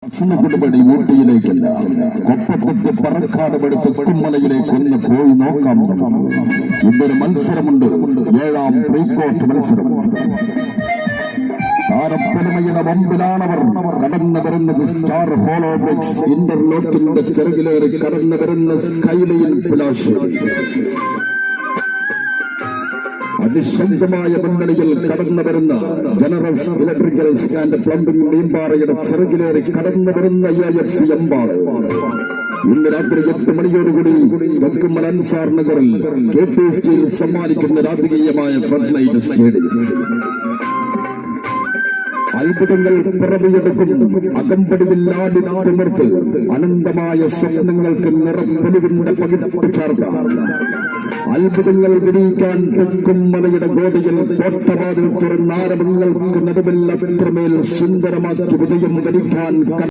അസുനകുടുപടി ഊട്ടിയിലേക്കല്ല, കൊപ്പത്തൊട്ട് പറക്കാടുപടി തെക്കുമലയിലേക്ക് ഒന്ന് പോയി നോക്കാം. നമുക്ക് ഇന്നൊരു മത്സരമുണ്ട്, 7ാം പ്രീകോർട്ട് മത്സരം. താരപ്പനമയുടെ മുമ്പിലാണവർ കടന്നു വരുന്നത്. സ്റ്റാർ ഹോളോ ബ്രിക്സ് ഇന്റർലോക്കിന്റെ ചെറുകിലേറി കടന്നു വരുന്ന സ്കൈലൈൻ പിലാഷ്. അതിശക്തമായ മുന്നണിയിൽ കടന്നു വരുന്ന ജനറസ് ഇലക്ട്രിക്കൽസ് ആൻഡ് പ്ലംബിംഗ് മീൻപാറയുടെ ചെറുകിലേറി കടന്നു വരുന്ന AFC എമ്പാട്. ഇന്ന് രാത്രി 8 മണിയോടുകൂടി വെക്കുമൽ അൻസാർ നഗറിൽ KP സ്റ്റീൽ സമ്മാനിക്കുന്ന രാജകീയമായ ഫ്ലഡ് ലൈറ്റ് സ്റ്റേഡിയം. അത്ഭുതങ്ങൾ പിറവിയെടുക്കും, അകമ്പടിയില്ലാതെ തിമിർത്ത് അനന്തമായ സ്വപ്നങ്ങൾക്ക് നിറപ്പൊലിവിന്റെ പകിട്ട് ചേർത്ത അത്ഭുതങ്ങൾ വിരിയിക്കാൻ തെക്കുംമലയുടെ ഗോതയിൽ തോട്ടവാതിൽ തുറന്നാരവങ്ങൾക്ക് നടുവിൽ അത്രമേൽ സുന്ദരമാക്കി വിജയം ധരിക്കാൻ